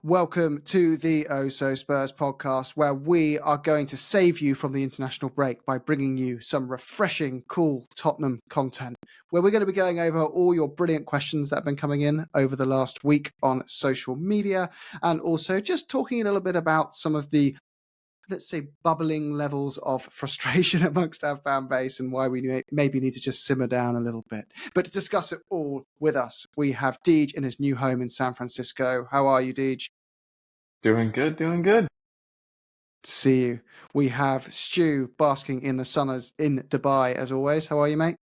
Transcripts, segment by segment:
Welcome to the Oh So Spurs podcast, where we are going to save you from the international break by bringing you some refreshing, cool Tottenham content, where we're going to be going over all your brilliant questions that have been coming in over the last week on social media, and also just talking a little bit about some of the, let's say, bubbling levels of frustration amongst our fan base and why we maybe need to just simmer down a little bit. But to discuss it all with us, we have Deej in his new home in San Francisco. How are you, Deej? Doing good, doing good. To see you. We have Stu basking in the sun in Dubai, as always. How are you, mate?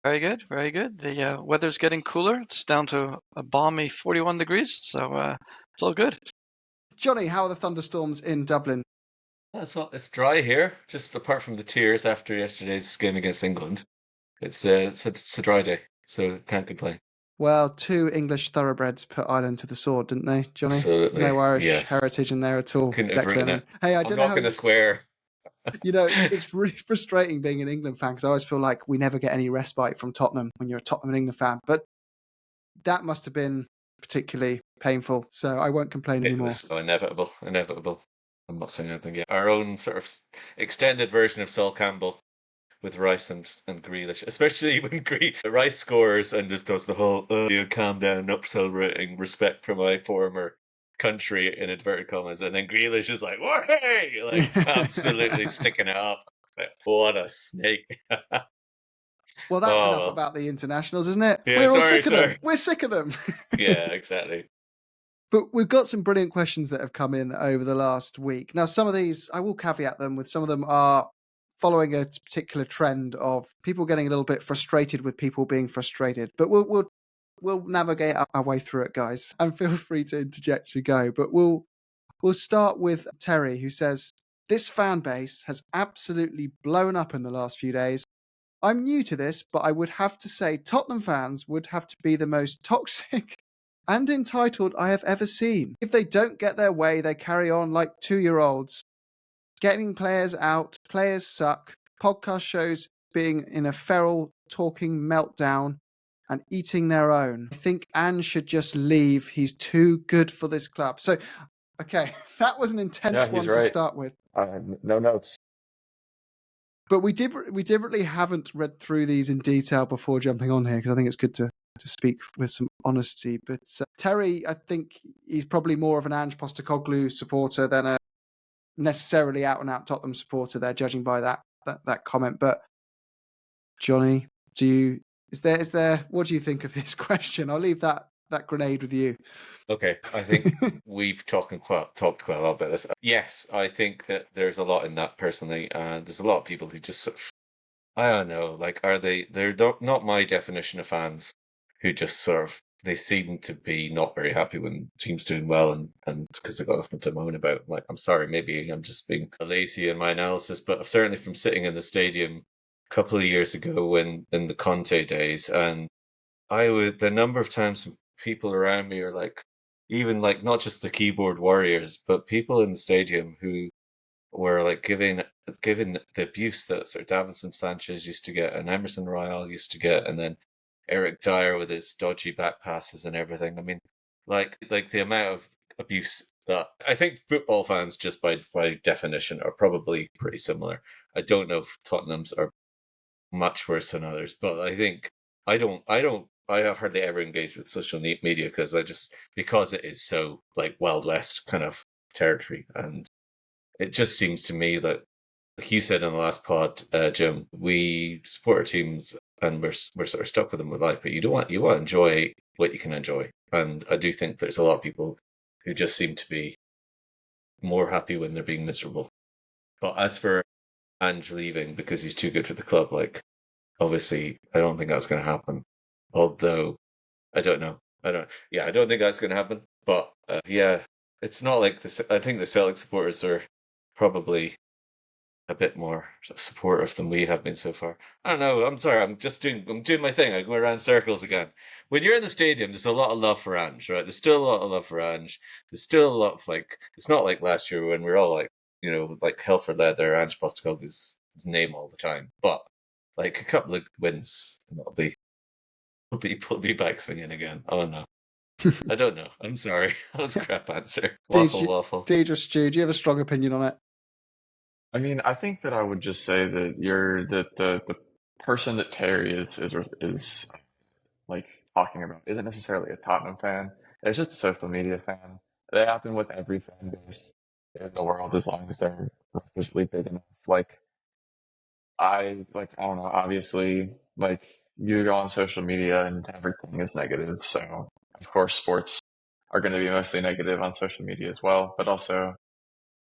Very good, very good. The weather's getting cooler. It's down to a balmy 41 degrees, so it's all good. Johnny, how are the thunderstorms in Dublin? It's dry here, just apart from the tears after yesterday's game against England. It's a dry day, so can't complain. Well, two English thoroughbreds put Ireland to the sword, didn't they, Johnny? Absolutely, No Irish yes. heritage in there at all. Couldn't have written it. Hey, I I'm don't know not how going to you... swear. It's really frustrating being an England fan because I always feel like we never get any respite from Tottenham when you're a Tottenham and England fan. But that must have been particularly painful, so I won't complain It anymore. was so inevitable. I'm not saying anything yet. Our own sort of extended version of Sol Campbell with Rice and Grealish, especially when Rice scores and just does the whole you calm down, not celebrating respect for my former country in inverted commas, and then Grealish is like, "Way!" like absolutely sticking it up. Like, what a snake! Well, that's enough about the internationals, isn't it? Yeah, We're all sorry, sick of them. We're sick of them. Yeah, exactly. But we've got some brilliant questions that have come in over the last week. Now, some of these, I will caveat them with some of them are following a particular trend of people getting a little bit frustrated with people being frustrated. But we'll navigate our way through it, guys. And feel free to interject as we go. But we'll start with Terry, who says, "This fan base has absolutely blown up in the last few days. I'm new to this, but I would have to say Tottenham fans would have to be the most toxic and entitled I have ever seen. If they don't get their way, they carry on like 2-year-olds, getting players out, players suck, podcast shows being in a feral talking meltdown and eating their own. I think Ange should just leave. He's too good for this club." So, okay, that was an intense one to start with. No notes. But we deliberately haven't read through these in detail before jumping on here because I think it's good to speak with some honesty. But Terry, I think he's probably more of an Ange Postecoglou supporter than a necessarily out-and-out Tottenham supporter there, judging by that comment. But Johnny, is there what do you think of his question? I'll leave that grenade with you. Okay, I think we've talked quite a lot about this. Yes, I think that there's a lot in that personally, and there's a lot of people who just sort of, I don't know, like they're not my definition of fans who just sort of they seem to be not very happy when teams doing well and because they've got nothing to moan about. Like, I'm sorry, maybe I'm just being lazy in my analysis, but certainly from sitting in the stadium a couple of years ago when in the Conte days, and the number of times people around me are like, even like not just the keyboard warriors, but people in the stadium who were like giving the abuse that sort of Davinson Sanchez used to get and Emerson Royale used to get, and then Eric Dyer with his dodgy back passes and everything. I mean, like the amount of abuse that I think football fans, just by definition, are probably pretty similar. I don't know if Tottenham's are much worse than others, but I think I hardly ever engage with social media because because it is so like Wild West kind of territory, and it just seems to me that, like you said in the last pod, Jim, we support our teams and we're sort of stuck with them with life, but you want to enjoy what you can enjoy, and I do think there's a lot of people who just seem to be more happy when they're being miserable. But as for Ange leaving because he's too good for the club, like obviously I don't think that's going to happen. Although I don't know, I don't think that's going to happen. But yeah, it's not like this. I think the Celtic supporters are probably a bit more supportive than we have been so far. I don't know. I'm sorry. I'm doing my thing. I go around circles again. When you're in the stadium, there's a lot of love for Ange, right? There's still a lot of love for Ange. There's still a lot of like. It's not like last year when we were all like, like hell for leather, Ange Postecoglou's name all the time. But like a couple of wins, and it'll be back singing again. I don't know. I don't know. I'm sorry. That was a crap answer. Deej, Waffle. Deej or Stu, do you have a strong opinion on it? I mean, I think that I would just say that the person that Terry is like talking about isn't necessarily a Tottenham fan. It's just a social media fan. They happen with every fan base in the world as long as they're requisitely big enough. I don't know, obviously like you go on social media and everything is negative, so of course sports are going to be mostly negative on social media as well, but also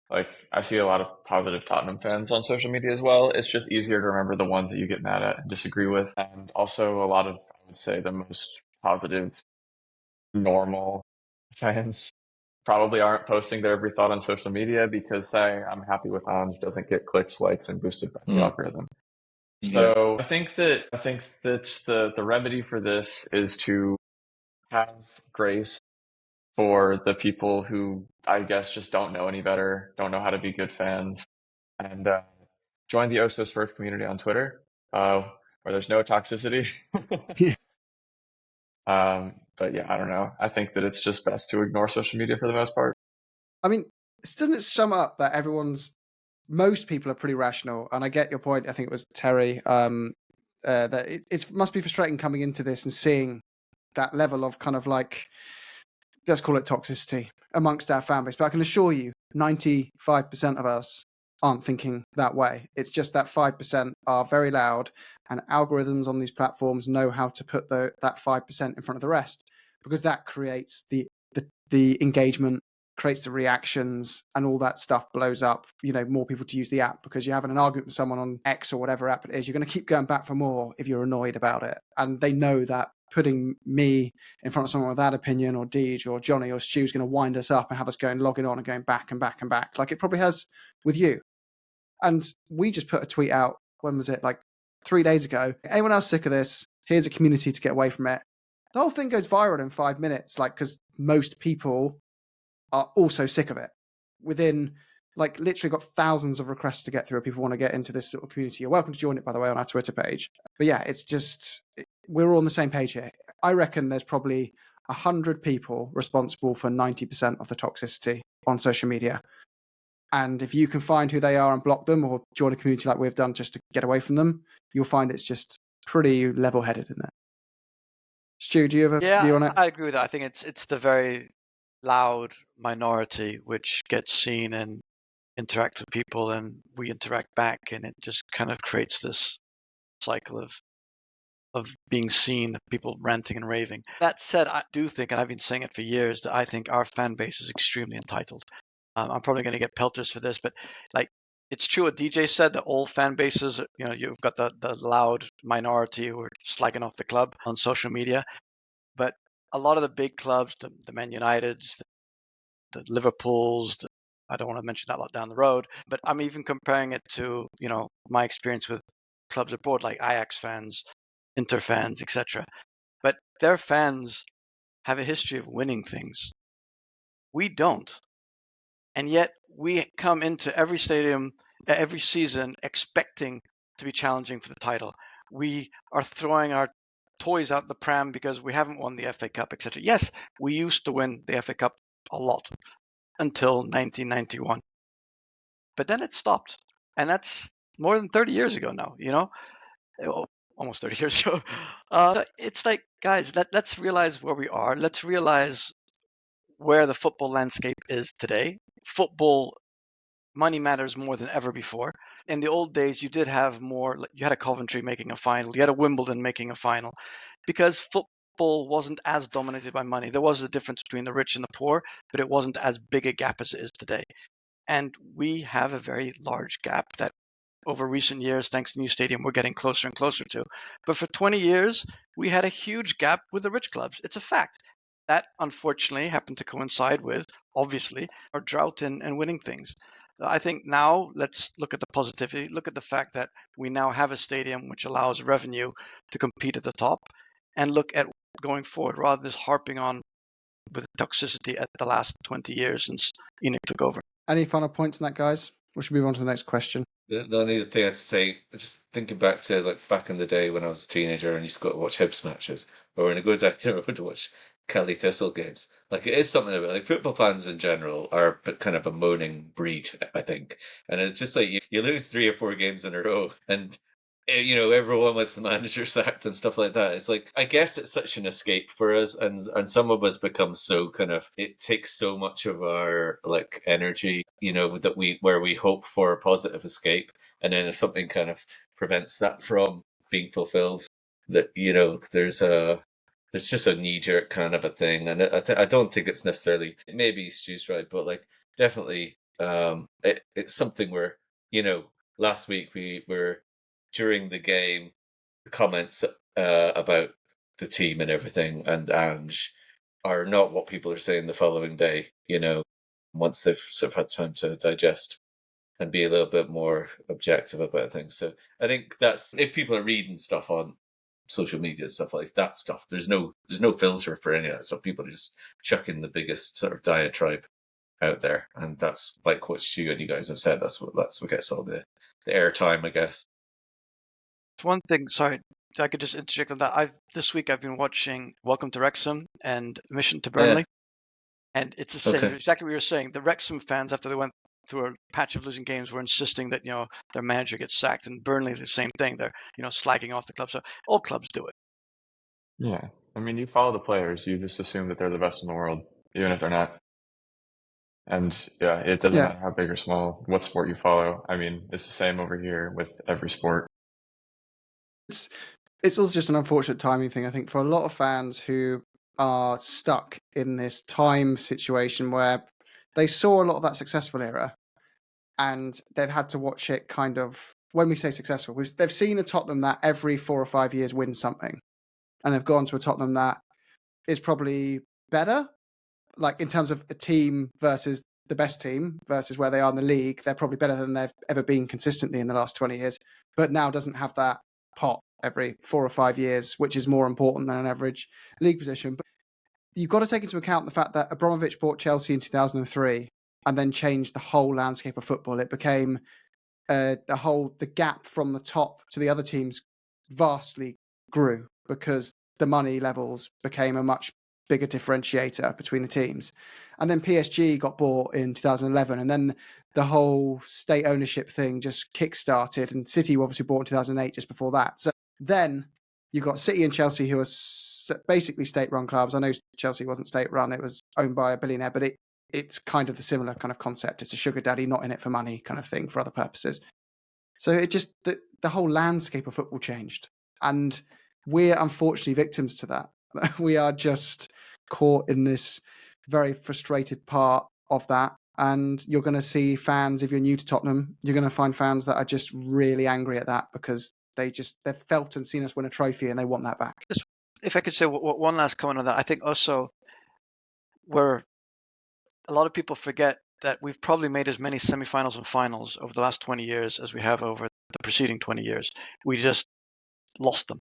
like I see a lot of positive Tottenham fans on social media as well. It's just easier to remember the ones that you get mad at and disagree with. And also a lot of, I would say, the most positive, normal fans probably aren't posting their every thought on social media because say I'm happy with Ange doesn't get clicks, likes, and boosted by the algorithm. Yeah. So I think that the remedy for this is to have grace for the people who I guess just don't know any better, don't know how to be good fans, and join the Osos First community on Twitter, where there's no toxicity. Yeah. But yeah, I don't know. I think that it's just best to ignore social media for the most part. I mean, doesn't it sum up that most people are pretty rational? And I get your point. I think it was Terry, that it must be frustrating coming into this and seeing that level of kind of like, let's call it toxicity amongst our fan base. But I can assure you, 95% of us aren't thinking that way. It's just that 5% are very loud, and algorithms on these platforms know how to put that 5% in front of the rest, because that creates the engagement, creates the reactions, and all that stuff blows up. More people to use the app because you're having an argument with someone on X or whatever app it is. You're going to keep going back for more if you're annoyed about it, and they know that putting me in front of someone with that opinion, or Deej or Johnny or Stu, is going to wind us up and have us logging on and going back and back and back, like it probably has with you. And we just put a tweet out, when was it, like 3 days ago? Anyone else sick of this? Here's a community to get away from it. The whole thing goes viral in 5 minutes, because most people are also sick of it. Within, literally got thousands of requests to get through. People want to get into this little community. You're welcome to join it, by the way, on our Twitter page. But yeah, it's just, we're all on the same page here. I reckon there's probably 100 people responsible for 90% of the toxicity on social media. And if you can find who they are and block them, or join a community like we've done just to get away from them, you'll find it's just pretty level-headed in there. Stu, do you have a view on it? I agree with that. I think it's the very loud minority which gets seen and interacts with people, and we interact back, and it just kind of creates this cycle of being seen, people ranting and raving. That said, I do think, and I've been saying it for years, that I think our fan base is extremely entitled. I'm probably going to get pelters for this, but it's true what DJ said, that all fan bases, you've got the loud minority who are slagging off the club on social media, but a lot of the big clubs, the Man Uniteds, the Liverpools, I don't want to mention that lot down the road, but I'm even comparing it to, my experience with clubs abroad, like Ajax fans, Inter fans, etc. But their fans have a history of winning things. We don't. And yet we come into every stadium, every season, expecting to be challenging for the title. We are throwing our toys out the pram because we haven't won the FA Cup, etc. Yes, we used to win the FA Cup a lot until 1991. But then it stopped. And that's more than 30 years ago now, almost 30 years ago. It's like, guys, let's realize where we are. Let's realize where the football landscape is today. Football money matters more than ever before. In the old days, you did have more, you had a Coventry making a final, you had a Wimbledon making a final, because football wasn't as dominated by money. There was a difference between the rich and the poor, but it wasn't as big a gap as it is today. And we have a very large gap that over recent years, thanks to the new stadium, we're getting closer and closer to. But for 20 years, we had a huge gap with the rich clubs. It's a fact. That, unfortunately, happened to coincide with, obviously, our drought and winning things. I think now let's look at the positivity, look at the fact that we now have a stadium which allows revenue to compete at the top, and look at going forward rather than just harping on with toxicity at the last 20 years since Enoch took over. Any final points on that, guys? We should move on to the next question. The only thing I'd say, just thinking back to back in the day when I was a teenager and used to go to watch Hibs matches, or in a good day, I would watch Kelly Thistle games. Like it is something about like football fans in general are kind of a moaning breed, I think. And it's just like you lose 3 or 4 games in a row, and everyone wants the manager sacked and stuff like that. It's like I guess it's such an escape for us, and some of us become so kind of it takes so much of our like energy, that we hope for a positive escape, and then if something kind of prevents that from being fulfilled, that there's just a knee jerk kind of a thing, and I don't think it's necessarily. Maybe Stu's right, but like definitely, it's something where last week we were during the game, the comments about the team and everything, and Ange are not what people are saying the following day. Once they've sort of had time to digest and be a little bit more objective about things. So I think that's if people are reading stuff on social media and stuff like that stuff, there's no filter for any of that stuff. People are just chucking the biggest sort of diatribe out there, and that's like what Stu and you guys have said. That's what gets all the airtime, I guess. One thing, sorry, I could just interject on that. This week I've been watching Welcome to Wrexham and Mission to Burnley, and it's the same. Okay. Exactly what you were saying. The Wrexham fans, after they went through a patch of losing games, were insisting that their manager gets sacked, and Burnley the same thing. They're slagging off the club. So all clubs do it. Yeah. I mean, you follow the players. You just assume that they're the best in the world, even if they're not. And yeah, it doesn't matter how big or small, what sport you follow. I mean, it's the same over here with every sport. It's also just an unfortunate timing thing, I think, for a lot of fans who are stuck in this time situation where they saw a lot of that successful era and they've had to watch it kind of, when we say successful, they've seen a Tottenham that every 4 or 5 years wins something, and they've gone to a Tottenham that is probably better, like in terms of a team versus the best team versus where they are in the league. They're probably better than they've ever been consistently in the last 20 years, but now doesn't have that pot every 4 or 5 years, which is more important than an average league position. But you've got to take into account the fact that Abramovich bought Chelsea in 2003 and then changed the whole landscape of football. It became the gap from the top to the other teams vastly grew because the money levels became a much bigger differentiator between the teams. And then PSG got bought in 2011, and then the whole state ownership thing just kick-started, and City were obviously bought in 2008 just before that. So then you've got City and Chelsea, who are basically state-run clubs. I know Chelsea wasn't state-run, it was owned by a billionaire, but it's kind of the similar kind of concept. It's a sugar daddy, not in it for money kind of thing for other purposes. So it just, the whole landscape of football changed. And we're unfortunately victims to that. We are just caught in this very frustrated part of that. And you're going to see fans, if you're new to Tottenham, you're going to find fans that are just really angry at that because they've felt and seen us win a trophy and they want that back. If I could say one last comment on that, I think also where a lot of people forget that we've probably made as many semifinals and finals over the last 20 years as we have over the preceding 20 years. We just lost them.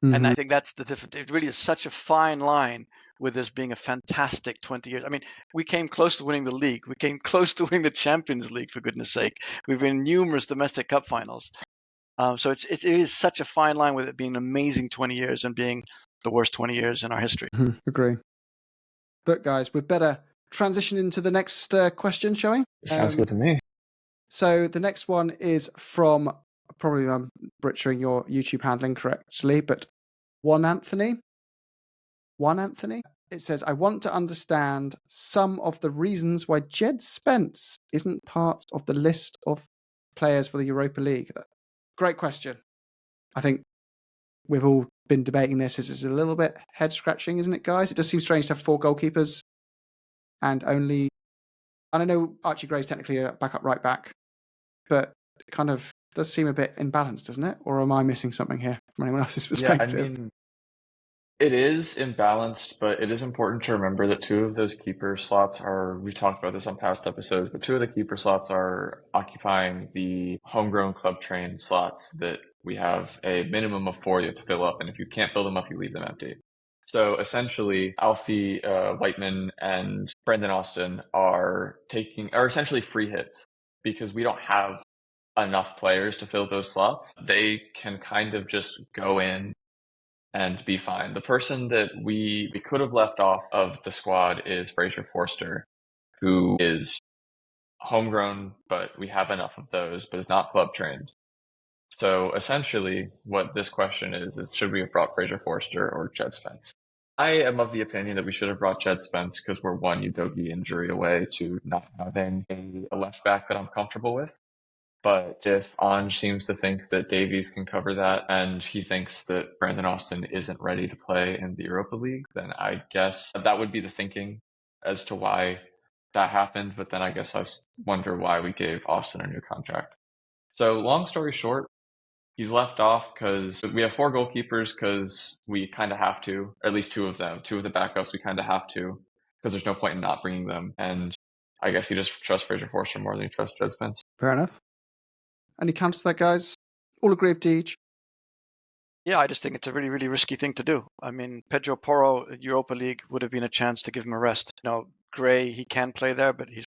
Mm-hmm. And I think that's the difference. It really is such a fine line with this being a fantastic 20 years. I mean, we came close to winning the league. We came close to winning the Champions League, for goodness sake. We've been in numerous domestic cup finals. So it is such a fine line with it being an amazing 20 years and being the worst 20 years in our history. Agree. But guys, we'd better transition into the next question, shall we? Sounds good to me. So the next one is from, probably I'm butchering your YouTube handling correctly, but One Anthony. It says, I want to understand some of the reasons why Jed Spence isn't part of the list of players for the Europa League. Great question. I think we've all been debating this. This is a little bit head scratching, isn't it, guys? It does seem strange to have 4 goalkeepers and only, and I know Archie Gray's technically a backup right back, but it kind of does seem a bit imbalanced, doesn't it? Or am I missing something here from anyone else's perspective? Yeah, I mean, it is imbalanced, but it is important to remember that 2 of those keeper slots we've talked about this on past episodes, but 2 of the keeper slots are occupying the homegrown club trained slots that we have a minimum of 4 you have to fill up. And if you can't fill them up, you leave them empty. So essentially, Alfie Whiteman and Brendan Austin are essentially free hits because we don't have enough players to fill those slots. They can kind of just go in and be fine. The person that we could have left off of the squad is Fraser Forster, who is homegrown, but we have enough of those, but is not club trained. So essentially, what this question is should we have brought Fraser Forster or Jed Spence? I am of the opinion that we should have brought Jed Spence because we're one Udogie injury away to not having a left back that I'm comfortable with. But if Ange seems to think that Davies can cover that and he thinks that Brandon Austin isn't ready to play in the Europa League, then I guess that would be the thinking as to why that happened. But then I guess I wonder why we gave Austin a new contract. So long story short, he's left off because we have 4 goalkeepers because we kind of have to, at least 2 of them. 2 of the backups we kind of have to because there's no point in not bringing them. And I guess he just trusts Fraser Forster more than he trusts Jed Spence. Fair enough. Any counter to that, guys? All agree with Deej? Yeah, I just think it's a really, really risky thing to do. I mean, Pedro Porro, Europa League, would have been a chance to give him a rest. Gray, he can play there, but he's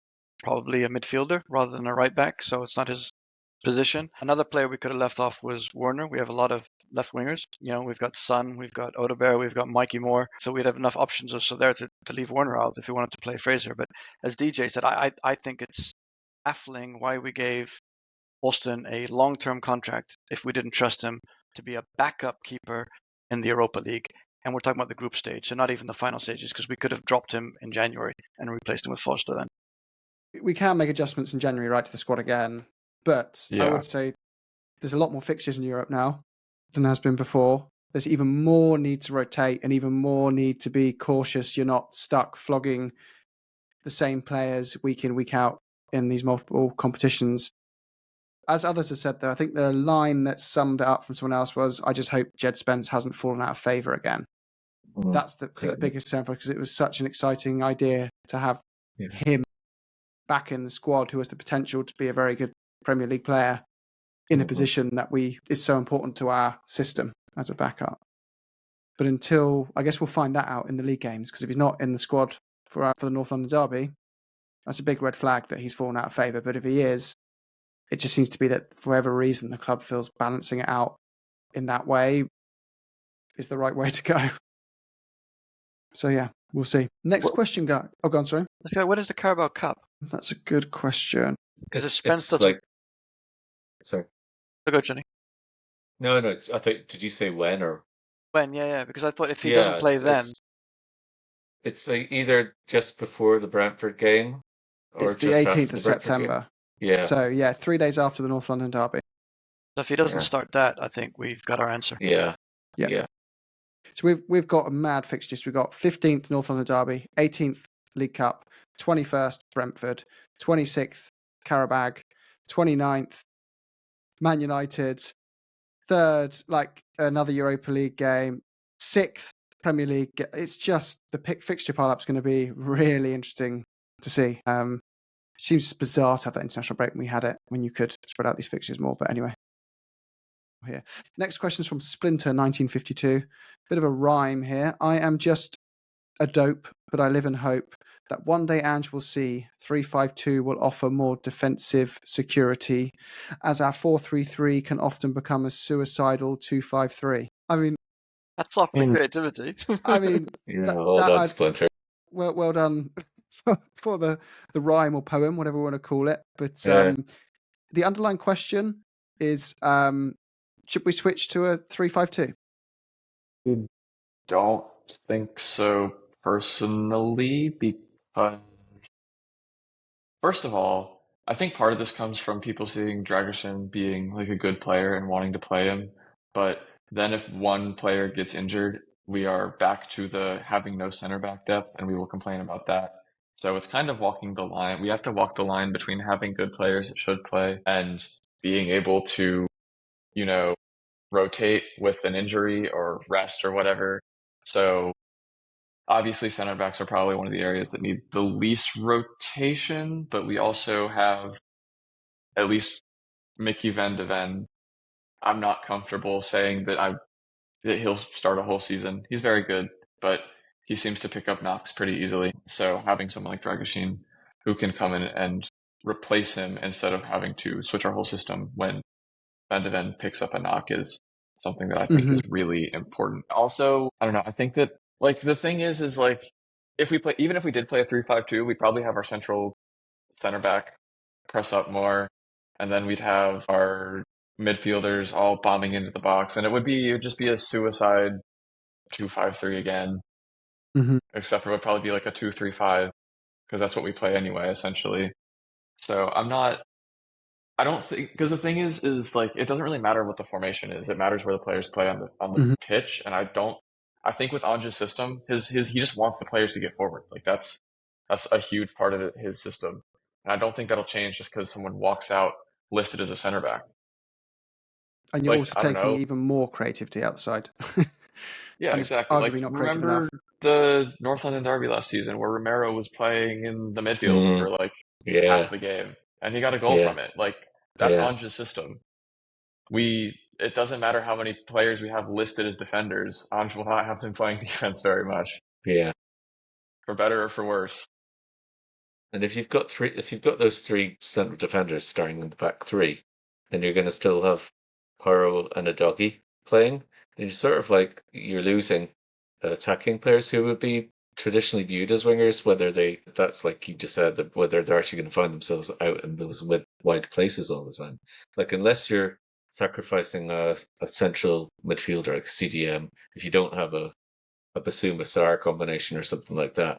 probably a midfielder rather than a right back, so it's not his position. Another player we could have left off was Werner. We have a lot of left wingers. We've got Son, we've got Odegaard, we've got Mikey Moore, so we'd have enough options also there to leave Werner out if we wanted to play Fraser. But as DJ said, I think it's baffling why we gave Austin a long-term contract if we didn't trust him to be a backup keeper in the Europa League. And we're talking about the group stage, so not even the final stages, because we could have dropped him in January and replaced him with Foster then. We can make adjustments in January, right, to the squad again. But I would say there's a lot more fixtures in Europe now than there has been before. There's even more need to rotate and even more need to be cautious. You're not stuck flogging the same players week in, week out in these multiple competitions. As others have said, though, I think the line that summed it up from someone else was, I just hope Jed Spence hasn't fallen out of favour again. That's the biggest concern, because it was such an exciting idea to have him back in the squad, who has the potential to be a very good Premier League player in a position that is so important to our system as a backup. But until, I guess we'll find that out in the league games, because if he's not in the squad for the North London derby, that's a big red flag that he's fallen out of favour. But if he is, it just seems to be that for whatever reason, the club feels balancing it out in that way is the right way to go. So yeah, we'll see. Next question, guy. Oh, go on, sorry. Okay, what is the Carabao Cup? That's a good question. Because if Spence doesn't... Sorry. Go, Jenny. No, I thought, did you say when or? When, yeah, because I thought if he doesn't play then... It's either just before the Brentford game or it's the just 18th after of the September. Yeah. So yeah, 3 days after the North London derby. So if he doesn't start that, I think we've got our answer. Yeah. So we've got a mad fixtures. We've got 15th North London derby, 18th League Cup, 21st Brentford, 26th Carabao, 29th Man United, 3rd like another Europa League game, 6th Premier League. It's just the fixture pile-up's going to be really interesting to see. It seems bizarre to have that international break when we had it, when you could spread out these fixtures more. But anyway, here. Next question is from Splinter 1952. Bit of a rhyme here. I am just a dope, but I live in hope that one day Ange will see 3-5-2 will offer more defensive security, as our 4-3-3 can often become a suicidal 2-5-3. I mean, that's off the creativity. I mean, well done, Splinter. Well done for the rhyme or poem, whatever we want to call it. But the underlying question is, should we switch to a 3-5-2? I don't think so personally, because first of all, I think part of this comes from people seeing Dragerson being like a good player and wanting to play him. But then if one player gets injured, we are back to the having no center back depth, and we will complain about that. So it's kind of walking the line. We have to walk the line between having good players that should play and being able to, rotate with an injury or rest or whatever. So obviously center backs are probably one of the areas that need the least rotation, but we also have at least Mickey van de Ven. I'm not comfortable saying that he'll start a whole season. He's very good, but he seems to pick up knocks pretty easily. So having someone like Dragusin who can come in and replace him instead of having to switch our whole system when Van de Ven picks up a knock is something that I think Mhm. is really important. Also, I don't know. I think that like the thing is like if we play, even if we did play a 3-5-2, we'd probably have our central center back press up more, and then we'd have our midfielders all bombing into the box, and it would just be a suicide 2-5-3 again, Mhm. except for it would probably be like a 2-3-5 because that's what we play anyway, essentially. So I don't think because the thing is like it doesn't really matter what the formation is. It matters where the players play on the Mhm. pitch, and I think with Ange's system, his he just wants the players to get forward. Like that's a huge part of his system, and I don't think that'll change just because someone walks out listed as a center back. And you're Like also I don't taking know. even more creativity outside. Yeah, And it's exactly. Like arguably not creative enough. remember the North London derby last season where Romero was playing in the midfield Mm, for like yeah, half the game, and he got a goal yeah, from it. Like that's yeah, Ange's system. It doesn't matter how many players we have listed as defenders. Ange will not have them playing defense very much, yeah. for better or for worse. And if you've got those three central defenders starting in the back three, then you're going to still have Pyro and a doggy playing. And you're losing attacking players who would be traditionally viewed as wingers, that's like you just said, that whether they're actually going to find themselves out in those wide places all the time. Like unless you're sacrificing a central midfielder like CDM, if you don't have a Basuma Sar combination or something like that,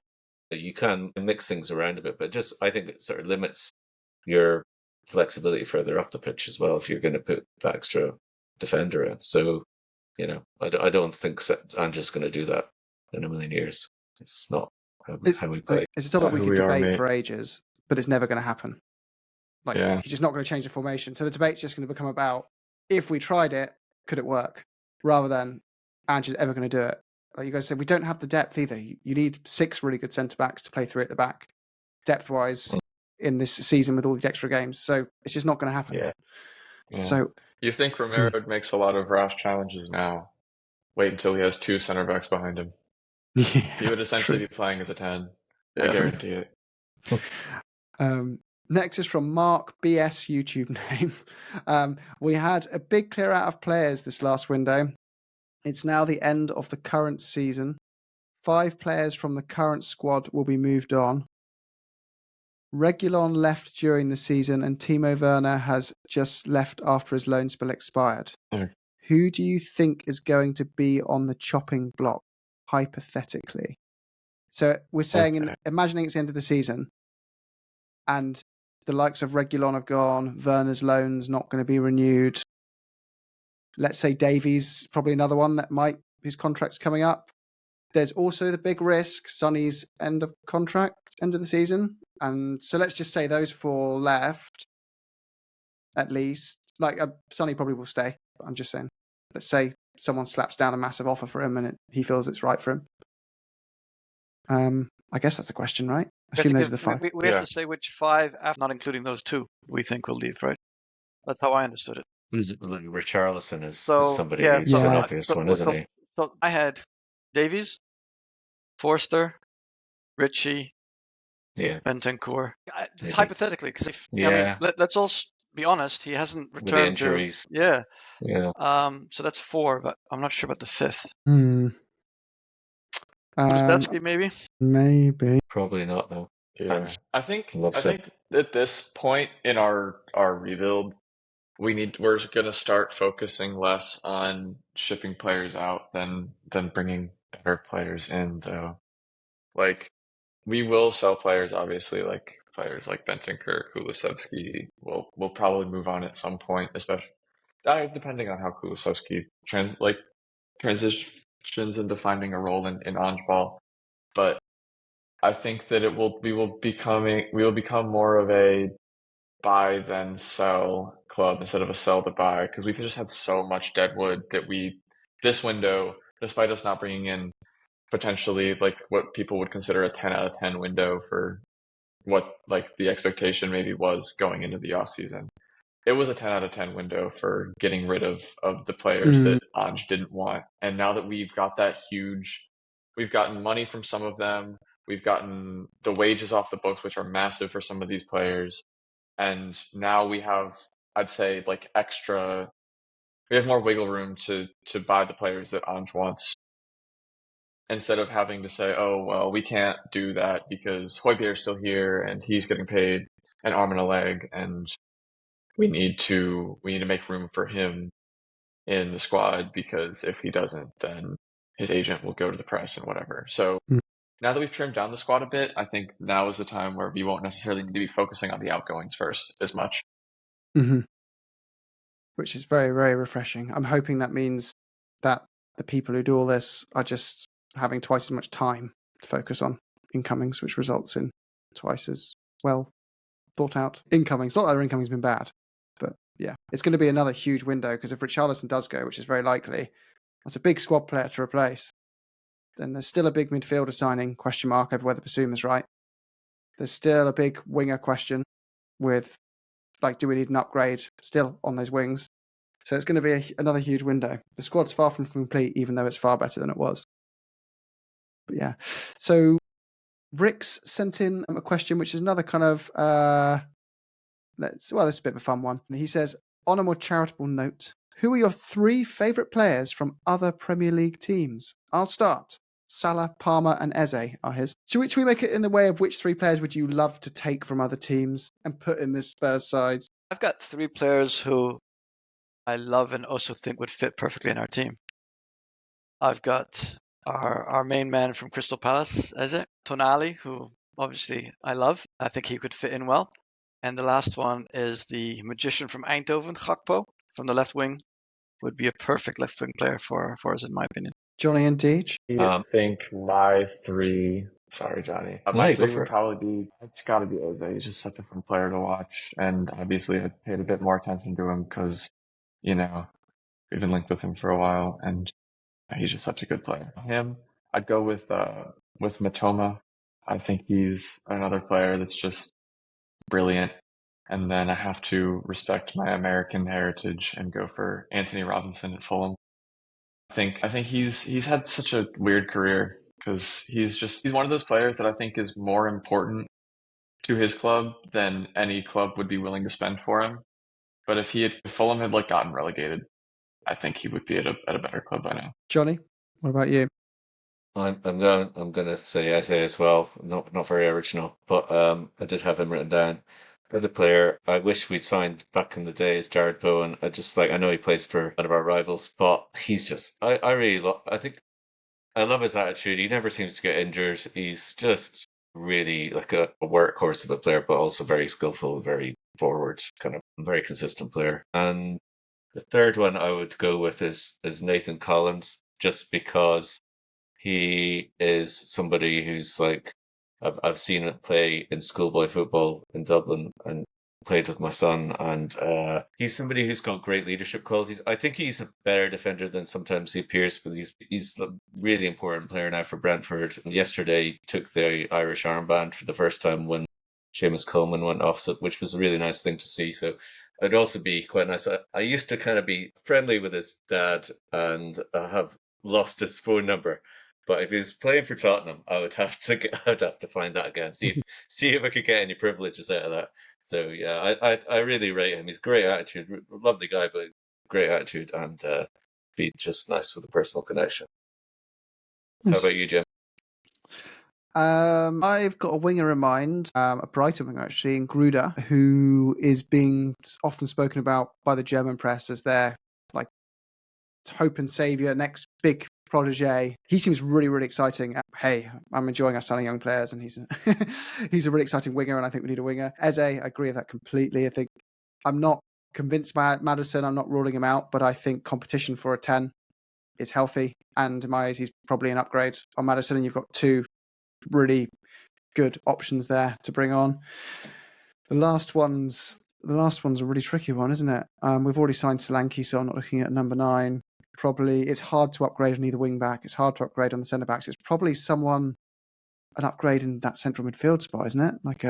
you can mix things around a bit, but just I think it sort of limits your flexibility further up the pitch as well if you're going to put that extra defender in. So, I don't think Ange's going to do that in a million years. It's not how we play. It's a Not topic we who could we are, debate mate. for ages, but it's never going to happen. Like, Yeah. he's just not going to change the formation. So the debate's just going to become about, if we tried it, could it work? Rather than, Ange is ever going to do it. Like you guys said, we don't have the depth either. You need 6 really good centre-backs to play through at the back, depth-wise, in this season with all these extra games. So it's just not going to happen. Yeah. So You think Romero makes a lot of rash challenges now? Wait until he has 2 center backs behind him. He would essentially be playing as a 10. I guarantee it. Next is from Mark BS YouTube name. We had a big clear out of players this last window. It's now the end of the current season. 5 players from the current squad will be moved on. Reguilon left during the season and Timo Werner has just left after his loan spell expired. Okay. Who do you think is going to be on the chopping block, hypothetically? So we're saying, imagining it's the end of the season, and the likes of Reguilon have gone, Werner's loan's not going to be renewed. Let's say Davies, probably another one his contract's coming up. There's also the big risk, Sonny's end of the season. And so let's just say those 4 left, at least. Like, Sonny probably will stay, but I'm just saying. Let's say someone slaps down a massive offer for him and he feels it's right for him. I guess that's a question, right? Assume those are the 5. We have to say which 5, after not including those 2, we think will leave, right? That's how I understood it. Richarlison is So, somebody yeah, who's an obvious one, isn't he? So I had Davies, Forster, Ritchie, Bentancur. Hypothetically, because let's all be honest, he hasn't returned with injuries. Yeah. So that's 4, but I'm not sure about the 5th. Kulusevski, maybe. Maybe. Probably not, though. Yeah. I think at this point in our rebuild, we're going to start focusing less on shipping players out than bringing better players in, though. Like, we will sell players, obviously, like players like Bentancur, Kulusevski. We'll probably move on at some point, especially depending on how Kulusevski transitions into finding a role in Ange ball. But I think that we will become more of a buy then sell club instead of a sell to buy, because we've just had so much deadwood that this window, despite us not bringing in potentially like what people would consider a 10 out of 10 window for what like the expectation maybe was going into the off season, it was a 10 out of 10 window for getting rid of the players that Ange didn't want. And now that we've got we've gotten money from some of them, we've gotten the wages off the books, which are massive for some of these players. And now we have, I'd say, like extra we have more wiggle room to buy the players that Ange wants, instead of having to say, oh, well, we can't do that because Højbjerg's still here and he's getting paid an arm and a leg, and we need to make room for him in the squad, because if he doesn't, then his agent will go to the press and whatever. So now that we've trimmed down the squad a bit, I think now is the time where we won't necessarily need to be focusing on the outgoings first as much. Mm-hmm. Which is very, very refreshing. I'm hoping that means that the people who do all this are just having twice as much time to focus on incomings, which results in twice as well thought out incomings. Not that our incoming's been bad, but yeah, it's going to be another huge window, because if Richarlison does go, which is very likely, that's a big squad player to replace. Then there's still a big midfielder signing question mark over whether Basuma's right. There's still a big winger question with, like, do we need an upgrade still on those wings? So it's going to be another huge window. The squad's far from complete, even though it's far better than it was. But yeah. So Rick's sent in a question, which is another kind of, this is a bit of a fun one. He says, on a more charitable note, who are your 3 favourite players from other Premier League teams? I'll start. Salah, Palmer, and Eze are his. Should we make it in the way of which 3 players would you love to take from other teams and put in this Spurs side? I've got 3 players who I love and also think would fit perfectly in our team. I've got our main man from Crystal Palace, Eze, Tonali, who obviously I love. I think he could fit in well. And the last one is the magician from Eindhoven, Gakpo, from the left wing. Would be a perfect left wing player for us, in my opinion. Johnny and Deej? I think my 3... Sorry, Johnny. My 3 would probably be... It's got to be Eze. He's just such a fun player to watch. And obviously I paid a bit more attention to him because, we've been linked with him for a while. And he's just such a good player. Him, I'd go with Matoma. I think he's another player that's just brilliant. And then I have to respect my American heritage and go for Anthony Robinson at Fulham. I think he's had such a weird career, because he's one of those players that I think is more important to his club than any club would be willing to spend for him. But if Fulham had gotten relegated, I think he would be at a better club by now. Johnny, what about you? I'm gonna say Eze as well. Not very original, but I did have him written down. The other player I wish we'd signed back in the day is Jared Bowen. I know he plays for one of our rivals, but he's just I really I think I love his attitude. He never seems to get injured. He's just really like a workhorse of a player, but also very skillful, very forward, kind of very consistent player. And the third one I would go with is Nathan Collins, just because he is somebody who's I've seen it play in schoolboy football in Dublin and played with my son, and he's somebody who's got great leadership qualities. I think he's a better defender than sometimes he appears, but he's a really important player now for Brentford. And yesterday he took the Irish armband for the first time when Seamus Coleman went off, which was a really nice thing to see. So it'd also be quite nice. I used to kind of be friendly with his dad, and I have lost his phone number. But if he was playing for Tottenham, I would have to find that again. See if I could get any privileges out of that. So yeah, I really rate him. He's great attitude, lovely guy, but great attitude, and be just nice with a personal connection. How about you, Jim? I've got a winger in mind, a Brighton winger actually, in Gruda, who is being often spoken about by the German press as their hope and saviour, next big protege. He seems really, really exciting. Hey, I'm enjoying us selling young players, and he's he's a really exciting winger, and I think we need a winger. Eze, I agree with that completely. I think I'm not convinced by Maddison. I'm not ruling him out, but I think competition for a 10 is healthy, and in my eyes, he's probably an upgrade on Maddison, and you've got 2 really good options there to bring on. The last one's a really tricky one, isn't it? We've already signed Solanke, so I'm not looking at number 9. Probably it's hard to upgrade on either wing back. It's hard to upgrade on the centre backs. It's probably an upgrade in that central midfield spot, isn't it? It's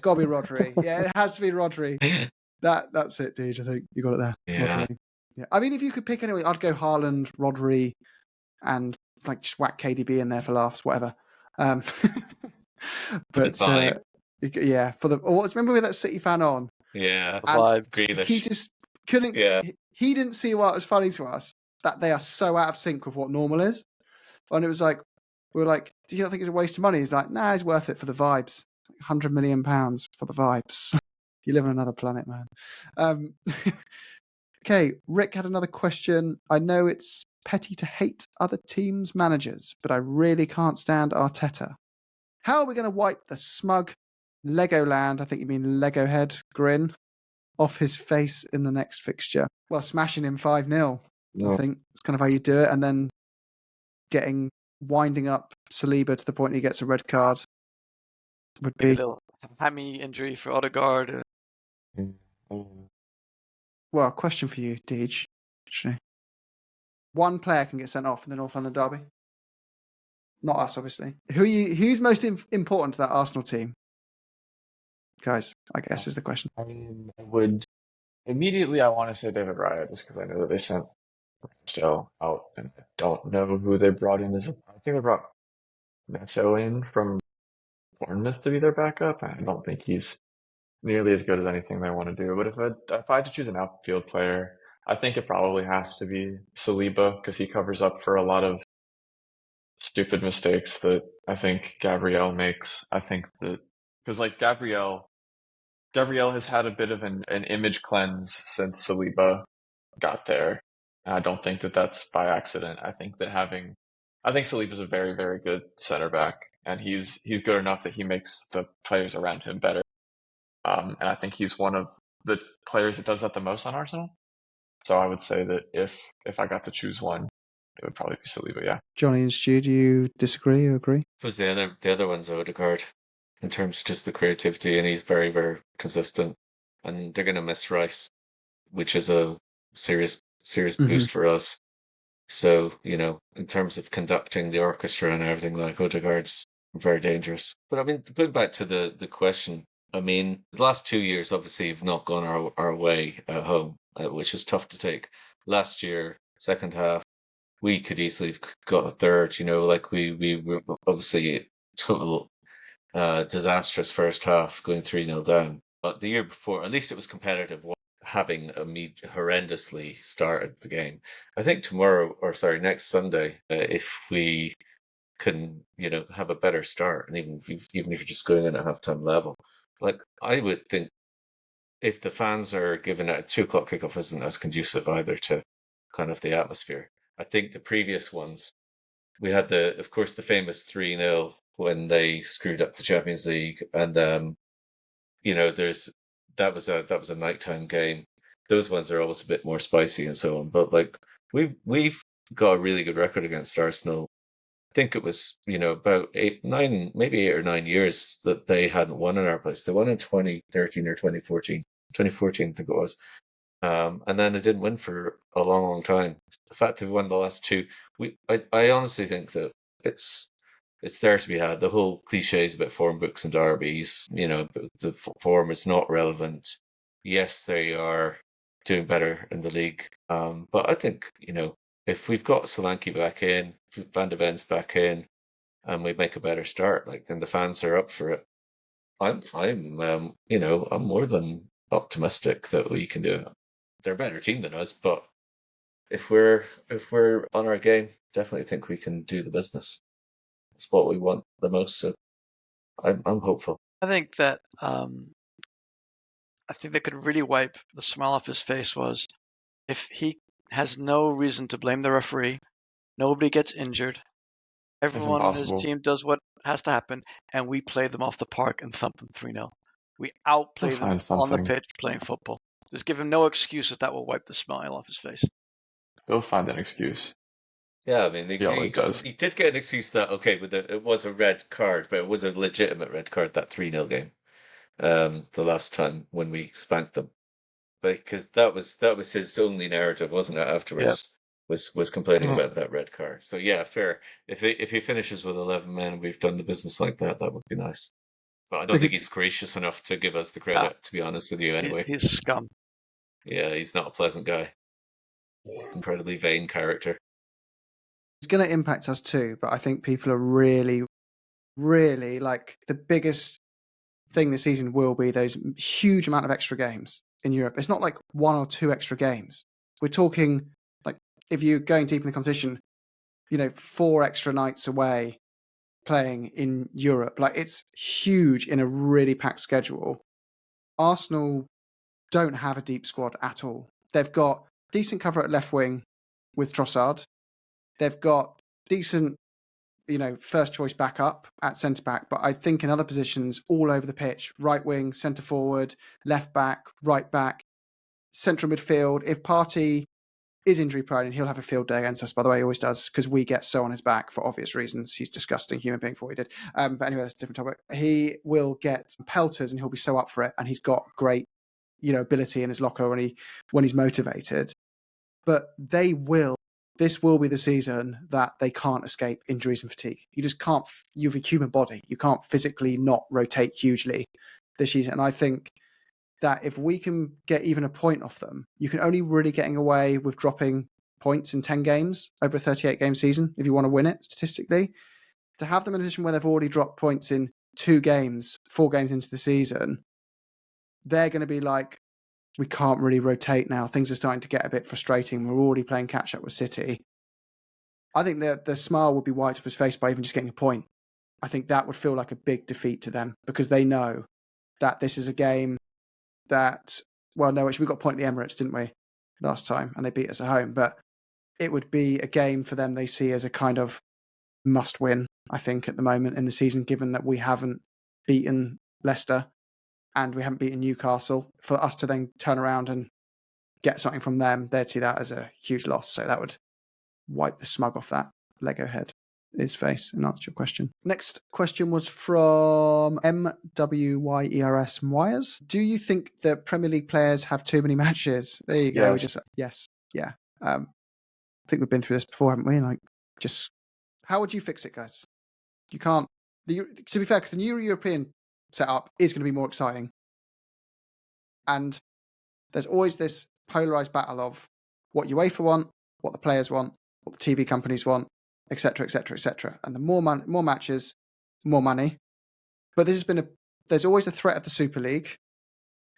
got to be Rodri. Yeah, it has to be Rodri. That's it, dude. I think you got it there. Yeah. Rodri. Yeah. I mean, if you could pick anyway, I'd go Haaland, Rodri, and just whack KDB in there for laughs, whatever. But yeah, remember with that City fan on? Yeah, vibe. He just couldn't. Yeah. He didn't see what was funny to us, that they are so out of sync with what normal is. And it was like, we were like, do you not think it's a waste of money? He's like, nah, it's worth it for the vibes. £100 million for the vibes. You live on another planet, man. Okay, Rick had another question. I know it's petty to hate other teams' managers, but I really can't stand Arteta. How are we going to wipe the smug Legoland, I think you mean Lego head, grin off his face in the next fixture? Well, smashing him 5-0, I think. It's kind of how you do it. And then winding up Saliba to the point he gets a red card would Maybe a be... little hammy injury for Odegaard. Well, question for you, Deej. Actually. One player can get sent off in the North London derby. Not us, obviously. Who's most important to that Arsenal team? Guys, I guess is the question. I mean, I would immediately. I want to say David Raya just because I know that they sent Ramsdale out, and I don't know who they brought in as. I think they brought Neto in from Bournemouth to be their backup. I don't think he's nearly as good as anything they want to do. But if I had to choose an outfield player, I think it probably has to be Saliba because he covers up for a lot of stupid mistakes that I think Gabriel makes. I think that because like Gabriel has had a bit of an image cleanse since Saliba got there. And I don't think that that's by accident. I think Saliba's a very, very good center back, and he's good enough that he makes the players around him better. And I think he's one of the players that does that the most on Arsenal. So I would say that if I got to choose one, it would probably be Saliba, yeah. Johnny and Stu, do you disagree or agree? I suppose the other one's Odegaard in terms of just the creativity, and he's very, very consistent. And they're going to miss Rice, which is a serious boost for us. So, in terms of conducting the orchestra and everything, like Odegaard's very dangerous. But I mean, going back to the question, I mean, the last 2 years obviously have not gone our way at home, which is tough to take. Last year, second half, we could easily have got a third. Like we were obviously total disastrous first half, going 3-0 down. But the year before, at least it was competitive, having horrendously started the game. I think next Sunday, if we can, have a better start, and even if you're just going in at halftime level, like I would think, if the fans are given it a 2 o'clock kickoff, isn't as conducive either to kind of the atmosphere. I think the previous ones, we had of course, the famous 3-0 when they screwed up the Champions League, and that was a nighttime game. Those ones are always a bit more spicy and so on. But like we've got a really good record against Arsenal. I think it was about 8 or 9 years that they hadn't won in our place. They won in 2013 or 2014. 2014, I think it was. And then they didn't win for a long, long time. The fact they've won the last two, I honestly think that it's there to be had. The whole cliches about form books and derbies, the form is not relevant. Yes, they are doing better in the league. But I think, if we've got Solanke back in, if Van de Ven's back in, and we make a better start, then the fans are up for it. I'm more than optimistic that we can do it. They're a better team than us, but if we're on our game, definitely think we can do the business. It's what we want the most, so I'm hopeful. I think that they could really wipe the smile off his face was if he has no reason to blame the referee, nobody gets injured, everyone on his team does what has to happen, and we play them off the park and thump them 3-0. We outplay them on the pitch playing football. Just give him no excuse that will wipe the smile off his face. He'll find an excuse. Yeah, I mean, he always does. He did get an excuse that, okay, it was a red card, but it was a legitimate red card, that 3-0 game, the last time when we spanked them. Because that was his only narrative, wasn't it, afterwards? Yep. Was complaining about that red card. So yeah, fair. If he finishes with 11 men and we've done the business like that would be nice. But I don't think he's gracious enough to give us the credit, to be honest with you, anyway. He's scum. Yeah, he's not a pleasant guy. Incredibly vain character. It's going to impact us too, but I think people are really, really, like, the biggest thing this season will be those huge amount of extra games. in Europe. It's not like 1 or 2 extra games. We're talking like if you're going deep in the competition, 4 extra nights away playing in Europe. Like it's huge in a really packed schedule. Arsenal don't have a deep squad at all. They've got decent cover at left wing with Trossard. They've got decent, first choice backup at centre back. But I think in other positions all over the pitch, right wing, centre forward, left back, right back, central midfield. If Partey is injury prone, and he'll have a field day against us, by the way, he always does, because we get so on his back for obvious reasons. He's a disgusting human being for what he did. But anyway, that's a different topic. He will get pelters and he'll be so up for it. And he's got great, ability in his locker when he's motivated. But this will be the season that they can't escape injuries and fatigue. You just can't, you have a human body. You can't physically not rotate hugely this season. And I think that if we can get even a point off them, you can only really getting away with dropping points in 10 games over a 38-game season if you want to win it statistically. To have them in a position where they've already dropped points in 4 games into the season, they're going to be like, we can't really rotate now. Things are starting to get a bit frustrating. We're already playing catch-up with City. I think the smile would be wiped off his face by even just getting a point. I think that would feel like a big defeat to them because they know that this is a game that, well, no, actually we got a point at the Emirates, didn't we, last time, and they beat us at home. But it would be a game for them they see as a kind of must-win, I think, at the moment in the season, given that we haven't beaten Leicester and we haven't beaten Newcastle. For us to then turn around and get something from them, they'd see that as a huge loss. So that would wipe the smug off that Lego head. His face and answer your question. Next question was from MWYERS Myers. Do you think that Premier League players have too many matches? There you go. Yes. Yeah. I think we've been through this before, haven't we? Like, just how would you fix it, guys? You can't. To be fair, because the new European setup is going to be more exciting, and there's always this polarized battle of what UEFA want, what the players want, what the TV companies want, etc., etc., etc. And the more matches, more money. But there's always a threat of the Super League,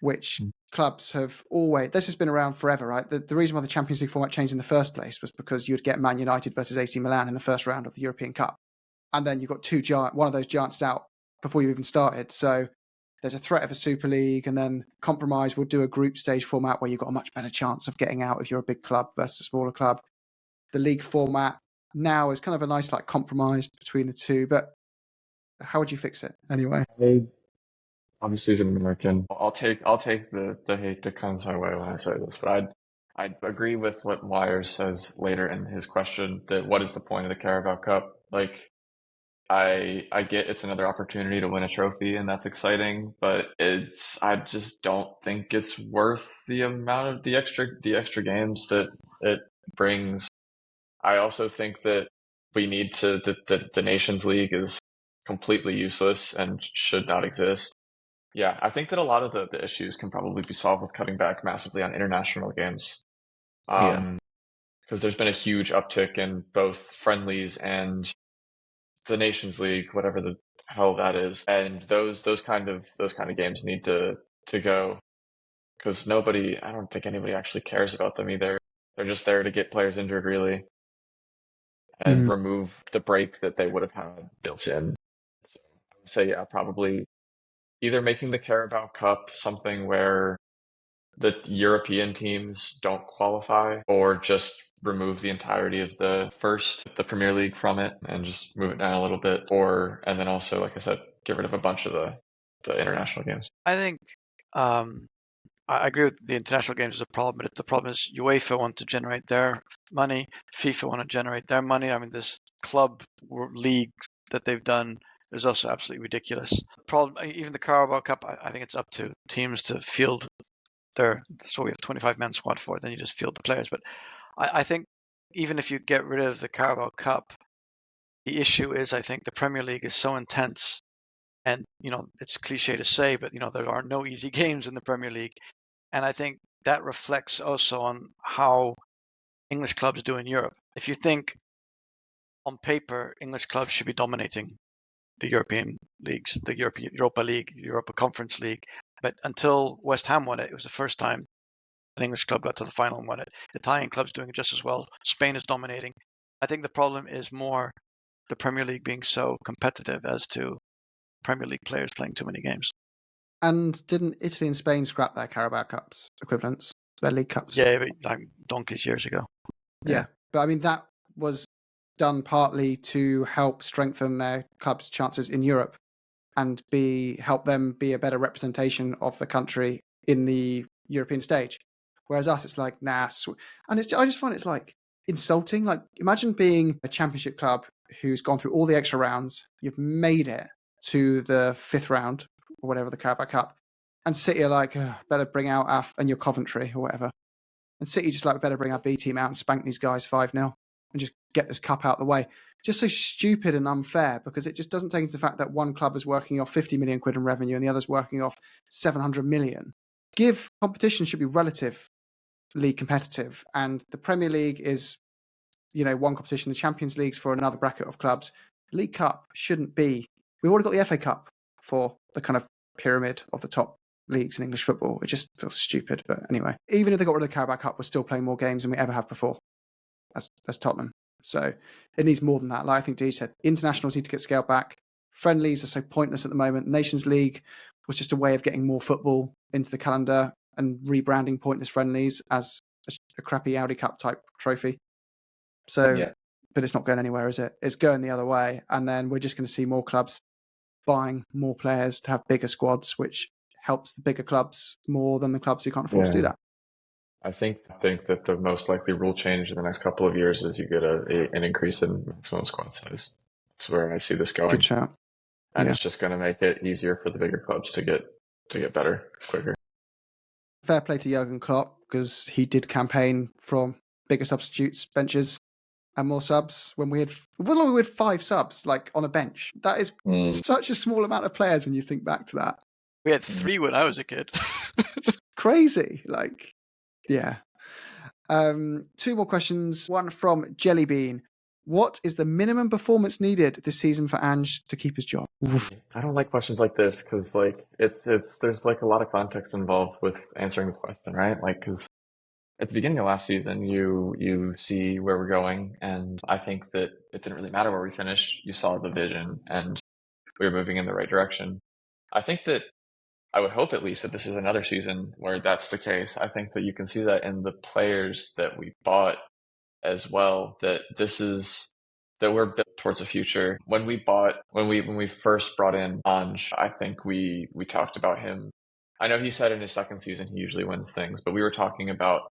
which clubs have always. This has been around forever, right? The reason why the Champions League format changed in the first place was because you'd get Man United versus AC Milan in the first round of the European Cup, and then you've got one of those giants out before you even started. So there's a threat of a Super League, and then compromise will do a group stage format where you've got a much better chance of getting out if you're a big club versus a smaller club. The league format now is kind of a nice like compromise between the two, but how would you fix it anyway? Obviously, as an American, I'll take the hate that comes my way when I say this, but I'd agree with what Myers says later in his question, that what is the point of the Carabao Cup? Like, I get it's another opportunity to win a trophy, and that's exciting, but I just don't think it's worth the amount of the extra games that it brings. I also think that we need to the Nations League is completely useless and should not exist. Yeah, I think that a lot of the issues can probably be solved with cutting back massively on international games. Because there's been a huge uptick in both friendlies and the Nations League, whatever the hell that is, and those kind of games need to go, because I don't think anybody actually cares about them either. They're just there to get players injured, really, and remove the break that they would have had built in. So I would say, yeah, probably either making the Carabao Cup something where the European teams don't qualify, or just remove the entirety of the Premier League from it and just move it down a little bit, and then also, like I said, get rid of a bunch of the international games. I think I agree with the international games is a problem, but the problem is UEFA want to generate their money, FIFA want to generate their money. I mean, this club league that they've done is also absolutely ridiculous. Problem, even the Carabao Cup, I think it's up to teams to field so we have a 25-man squad for it, then you just field the players. But I think even if you get rid of the Carabao Cup, the issue is, I think the Premier League is so intense, and it's cliche to say, but there are no easy games in the Premier League, and I think that reflects also on how English clubs do in Europe. If you think on paper, English clubs should be dominating the European leagues, the Europa League, Europa Conference League, But until West Ham won it, it was the first time an English club got to the final and won it. Italian clubs doing it just as well. Spain is dominating. I think the problem is more the Premier League being so competitive as to Premier League players playing too many games. And didn't Italy and Spain scrap their Carabao Cups equivalents, their League Cups? Yeah, like donkeys years ago. Yeah. But I mean, that was done partly to help strengthen their club's chances in Europe and help them be a better representation of the country in the European stage. Whereas us, it's like, nah. And I just find it's like insulting. Like, imagine being a championship club who's gone through all the extra rounds, you've made it to the 5th round or whatever, the Carabao Cup, and City are like, better bring out and your Coventry or whatever. And City just like, better bring our B team out and spank these guys 5-0 and just get this cup out of the way. Just so stupid and unfair, because it just doesn't take into the fact that one club is working off 50 million quid in revenue and the other's working off 700 million. Competition should be relatively competitive, and the Premier League is, one competition. The Champions League's for another bracket of clubs. League Cup shouldn't be. We've already got the FA Cup for the kind of pyramid of the top leagues in English football. It just feels stupid. But anyway, even if they got rid of the Carabao Cup, we're still playing more games than we ever have before as Tottenham. So it needs more than that. Like I think Dee said, internationals need to get scaled back. Friendlies are so pointless at the moment. Nations League was just a way of getting more football into the calendar and rebranding pointless friendlies as a crappy Audi Cup type trophy. So, but it's not going anywhere, is it? It's going the other way. And then we're just going to see more clubs buying more players to have bigger squads, which helps the bigger clubs more than the clubs who can't afford to do that. I think that the most likely rule change in the next couple of years is you get an increase in maximum squad size. That's where I see this going. Good shout. And it's just going to make it easier for the bigger clubs to get better quicker. Fair play to Jurgen Klopp, because he did campaign from bigger substitutes, benches, and more subs when we had 5 subs like on a bench. That is such a small amount of players when you think back to that. We had 3 when I was a kid. It's crazy. Like, yeah. 2 more questions. One from Jellybean. What is the minimum performance needed this season for Ange to keep his job? I don't like questions like this because like there's like a lot of context involved with answering the question, right? Like, 'cause at the beginning of last season, you see where we're going, and I think that it didn't really matter where we finished. You saw the vision, and we were moving in the right direction. I think that I would hope at least that this is another season where that's the case. I think that you can see that in the players that we bought as well, that we're built towards the future. When we first brought in Ange, I think we talked about him. I know he said in his second season he usually wins things, but we were talking about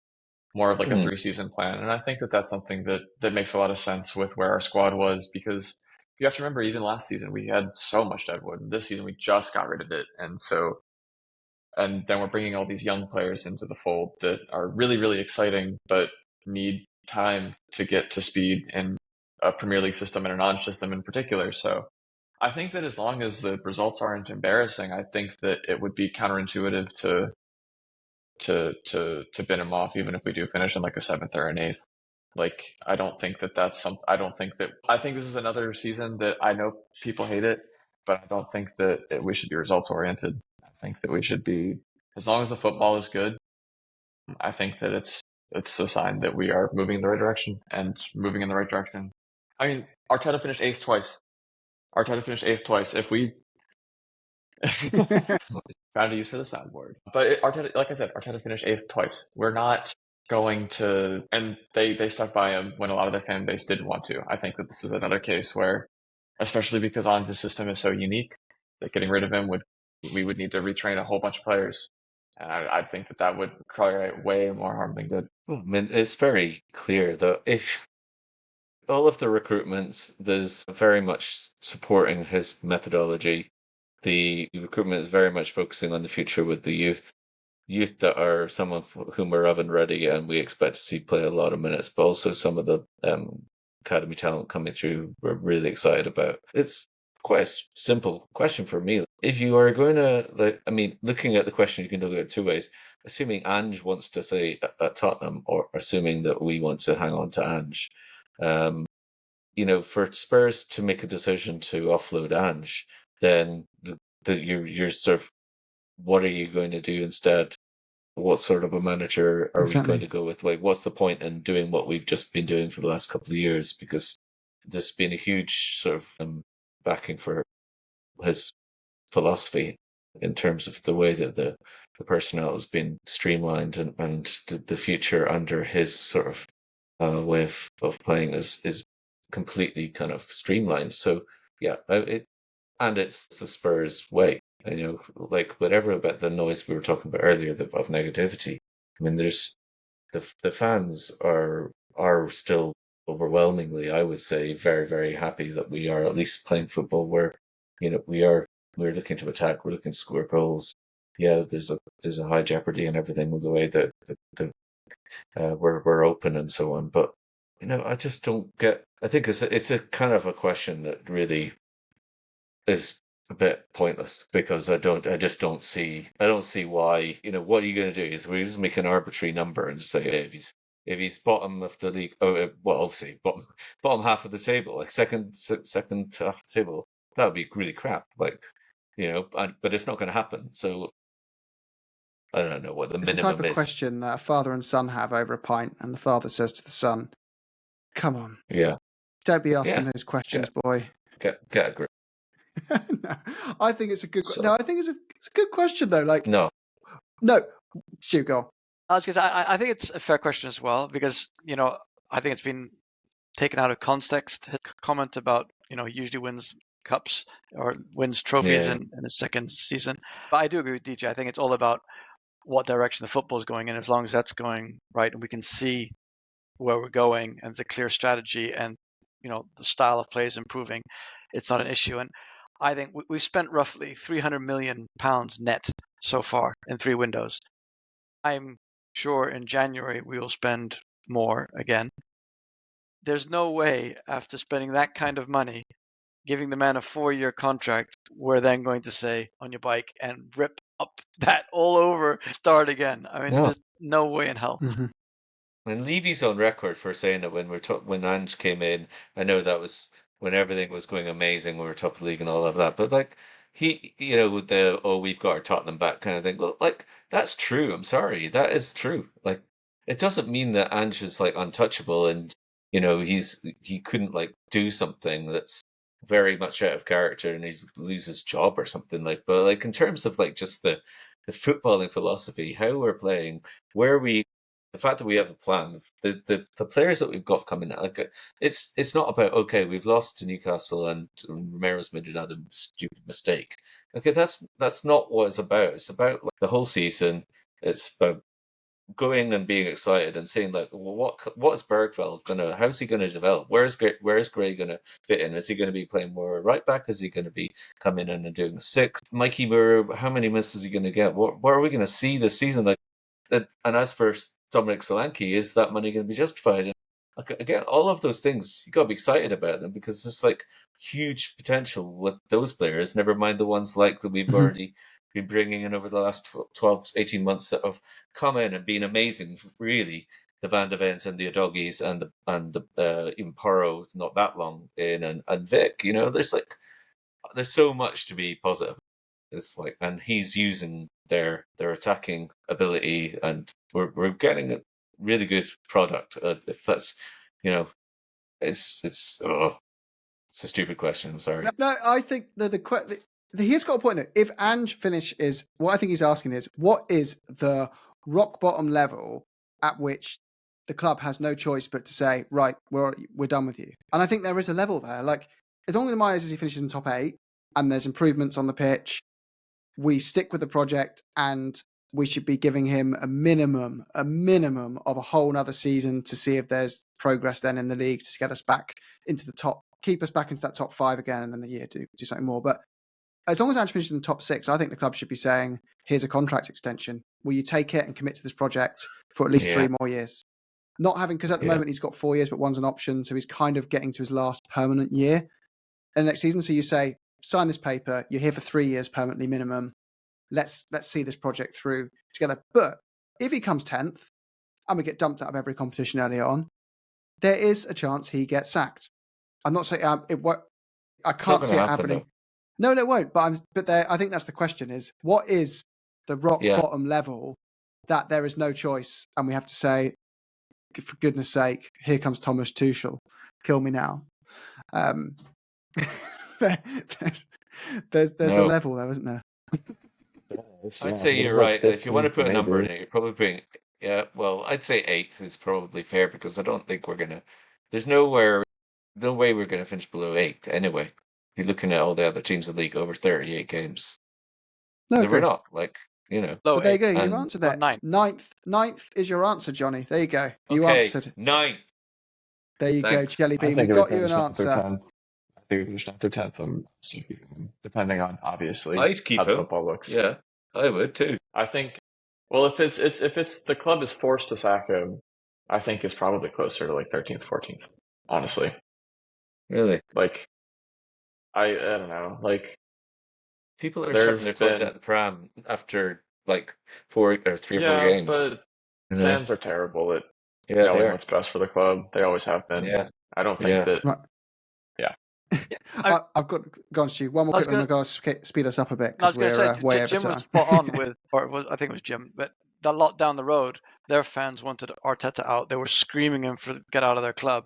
more of like a 3-season plan. And I think that that's something that makes a lot of sense with where our squad was, because you have to remember, even last season, we had so much deadwood. And this season, we just got rid of it. And then we're bringing all these young players into the fold that are really, really exciting, but need time to get to speed in a Premier League system and an Ange system in particular. So I think that as long as the results aren't embarrassing, I think that it would be counterintuitive to bin him off, even if we do finish in like a 7th or an 8th. Like, I think this is another season that I know people hate it, but I don't think that we should be results oriented. I think that we should be, as long as the football is good, I think that it's a sign that we are moving in the right direction and moving in the right direction. I mean, Arteta finished 8th twice. If we found a use for the soundboard. But Arteta, like I said, Arteta finished 8th twice. We're not going to, and they stuck by him when a lot of their fan base didn't want to. I think that this is another case where, especially because Ange's system is so unique, that getting rid of him we would need to retrain a whole bunch of players. And I think that would create way more harm than good. I mean, it's very clear that if all of the recruitment, there's very much supporting his methodology. The recruitment is very much focusing on the future with the youth that are some of whom are oven ready, and we expect to see play a lot of minutes, but also some of the academy talent coming through we're really excited about. It's quite a simple question for me. If you are going to, looking at the question, you can look at it 2 ways. Assuming Ange wants to stay at Tottenham, or assuming that we want to hang on to Ange. For Spurs to make a decision to offload Ange, then you're sort of what are you going to do instead? What sort of a manager are we going Exactly. to go with? Like, what's the point in doing what we've just been doing for the last couple of years? Because there's been a huge sort of backing for his philosophy in terms of the way that the personnel has been streamlined, and the future under his sort of way of playing is completely kind of streamlined. So yeah, and it's the Spurs way. Like whatever about the noise we were talking about earlier of negativity. I mean, there's the fans are still overwhelmingly, I would say, very, very happy that we are at least playing football where, we're looking to attack, we're looking to score goals. Yeah, there's a high jeopardy and everything with the way that we're open and so on. But I just don't get. I think it's a kind of a question that really is a bit pointless because I don't see why. What are you going to do? Is we just make an arbitrary number and just say, hey, if he's bottom of the league, well, obviously bottom half of the table, like second half of the table, that would be really crap. Like, but it's not going to happen. So I don't know what the It's the type minimum of is. question that a father and son have over a pint, and the father says to the son, "Come on, Yeah, don't be asking yeah, those questions, get boy." get a grip. No, I think it's a good. So No, I think it's a good question though. Like, no, no, Stu, go on. I was gonna say, I think it's a fair question as well because I think it's been taken out of context. His comment about usually wins cups or wins trophies yeah, in his second season. But I do agree with DJ. I think it's all about what direction the football is going in. As long as that's going right and we can see where we're going and it's a clear strategy and the style of play is improving, it's not an issue. And I think we've spent roughly £300 million net so far in 3 windows. I'm sure in January we will spend more again. There's no way after spending that kind of money, giving the man a 4-year contract, we're then going to say on your bike and rip up that all over, start again. I mean, no. there's no way in hell. Mm-hmm. And Levy's on record for saying that when Ange came in, I know that was when everything was going amazing, we were top of the league and all of that. But like with the we've got our Tottenham back kind of thing. Well, like that's true. I'm sorry, that is true. Like it doesn't mean that Ange is like untouchable and he couldn't like do something that's very much out of character and he's lose his job or something like. But like in terms of like just the footballing philosophy, how we're playing, where we the fact that we have a plan, the players that we've got coming, like it's not about okay, we've lost to Newcastle and Romero's made another stupid mistake. Okay, that's not what it's about. It's about like, the whole season. It's about going and being excited and saying like, well, what is Bergveld gonna? How's he gonna develop? Where's Gray gonna fit in? Is he gonna be playing more right back? Is he gonna be coming in and doing 6? Mikey Moore, how many minutes is he gonna get? What are we gonna see this season? Like and as for Dominic Solanke, is that money going to be justified? And again, all of those things, you got to be excited about them because there's like huge potential with those players, never mind the ones like that we've Mm-hmm. already been bringing in over the last 12, 18 months that have come in and been amazing, really. The Van de Vents and the Adogis and the even Porro, not that long in, and Vic, there's so much to be positive. It's like, and he's using their attacking ability, and we're getting a really good product. If that's, you know, it's a stupid question. I'm sorry. No, I think he's got a point there. If Ange finish is what I think he's asking is what is the rock bottom level at which the club has no choice but to say right, we're done with you. And I think there is a level there. Like as long as my eyes as he finishes in top 8 and there's improvements on the pitch, we stick with the project and we should be giving him a minimum of a whole nother season to see if there's progress then in the league to get us back into the top, keep us back into that top 5 again, and then the year do something more. But as long as Ange finishes in the top 6, I think the club should be saying, here's a contract extension. Will you take it and commit to this project for at least 3 more years? Not having, because at the moment he's got 4 years, but one's an option. So he's kind of getting to his last permanent year in the next season. So you say, sign this paper, you're here for 3 years permanently minimum. Let's see this project through together. But if he comes 10th and we get dumped out of every competition early on, there is a chance he gets sacked. I'm not saying it won't. I can't see it happening. No, it won't. But I think that's the question: is what is the rock Yeah. bottom level, that there is no choice, and we have to say, for goodness sake, here comes Thomas Tuchel, kill me now. There's a No. level there, isn't there? I'd say you're right. If you want to put a number in it, you're probably putting, yeah, well, I'd say 8th is probably fair because I don't think there's no way we're going to finish below 8th anyway. If you're looking at all the other teams in the league over 38 games. No, We're agree. not, like, you know. Low But there you eight. go. You've And- answered Or that. ninth. Ninth is your answer, Johnny. There you go. You Okay, answered. 9th. There you Thanks. go, Jelly I Bean. think We it would got you an finish 9th or answer. 10th. I think it would finish 9th or 10th. I'm still keeping them, depending on obviously I'd keep how the him. football looks. Yeah, I would too. I think. Well, if it's the club is forced to sack him, I think it's probably closer to like 13th, 14th. Honestly, Really. like I don't know. Like People are There's chucking their toys been- out the pram after like 3 or 4 yeah, games. but you know? fans are terrible at Yeah, they knowing are. what's best for the club. They always have been. Yeah. I don't think Yeah. that. Right. Yeah. I've got gone, Stu. One more I was quick one. I'm going to speed us up a bit I was because going to we're say, way over Jim time. was spot on with, I think it was Jim, but a lot down the road, their fans wanted Arteta out. They were screaming him for get out of their club,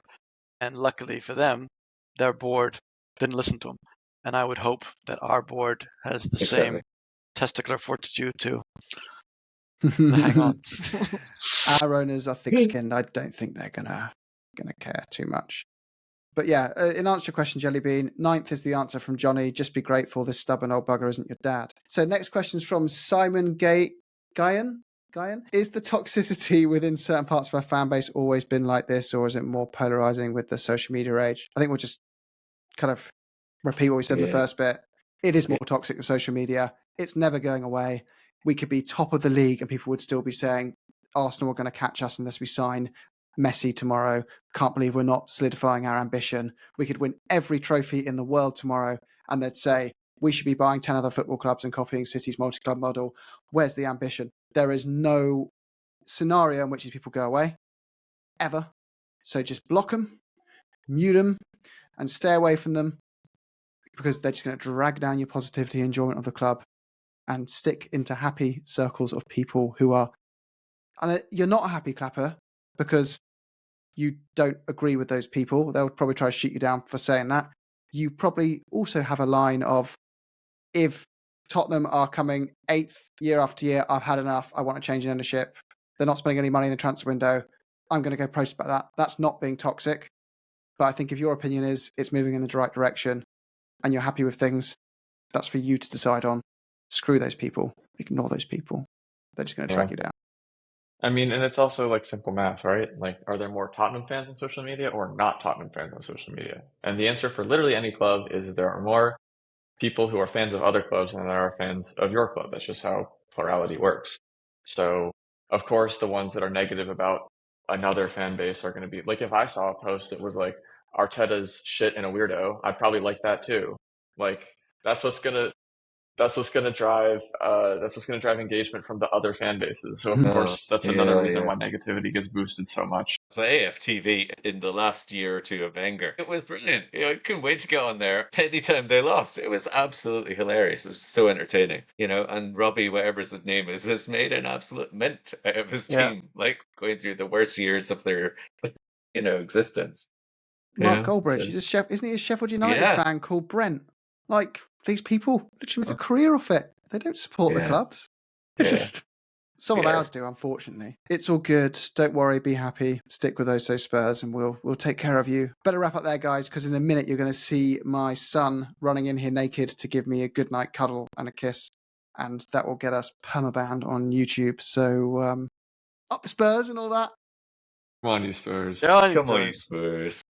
and luckily for them, their board didn't listen to him. And I would hope that our board has the Exactly. same testicular fortitude to hang on. Our owners are thick-skinned. I don't think they're gonna care too much. But yeah, in answer to your question, Jelly Bean, 9th is the answer from Johnny. Just be grateful this stubborn old bugger isn't your dad. So next question is from Simon Guyan. Is the toxicity within certain parts of our fan base always been like this, or is it more polarizing with the social media age? I think we'll just kind of repeat what we said in the Yeah. first bit. It is more toxic with social media. It's never going away. We could be top of the league and people would still be saying Arsenal are going to catch us unless we sign Messi tomorrow. Can't believe we're not solidifying our ambition. We could win every trophy in the world tomorrow and they'd say we should be buying 10 other football clubs and copying City's multi-club model. Where's the ambition? There is no scenario in which these people go away, ever. So just block them, mute them, and stay away from them because they're just going to drag down your positivity and enjoyment of the club and stick into happy circles of people who are... And you're not a happy clapper because you don't agree with those people. They'll probably try to shoot you down for saying that. You probably also have a line of, if Tottenham are coming 8th year after year, I've had enough, I want to change in ownership, they're not spending any money in the transfer window, I'm going to go protest about that. That's not being toxic. But I think if your opinion is it's moving in the right direction and you're happy with things, that's for you to decide on. Screw those people. Ignore those people. They're just going to drag you down. I mean, and it's also like simple math, right? Like, are there more Tottenham fans on social media or not Tottenham fans on social media? And the answer for literally any club is that there are more people who are fans of other clubs than there are fans of your club. That's just how plurality works. So, of course, the ones that are negative about another fan base are going to be like, if I saw a post that was like, Arteta's shit and a weirdo, I'd probably like that too. Like, that's what's gonna drive engagement from the other fan bases. So of course that's another reason why negativity gets boosted so much. So AFTV in the last year or two of Wenger, it was brilliant. I couldn't wait to get on there anytime they lost. It was absolutely hilarious. It was so entertaining, and Robbie, whatever his name is, has made an absolute mint out of his team, like going through the worst years of their existence. Mark Goldbridge, isn't he a Sheffield United fan called Brent? Like, these people literally make a career off it. They don't support the clubs. It's just some of ours do, unfortunately. It's all good. Don't worry. Be happy. Stick with those Spurs, and we'll take care of you. Better wrap up there, guys, because in a minute you're going to see my son running in here naked to give me a goodnight cuddle and a kiss, and that will get us permabanned on YouTube. So up the Spurs and all that. Come on, you Spurs. Come on, you Spurs.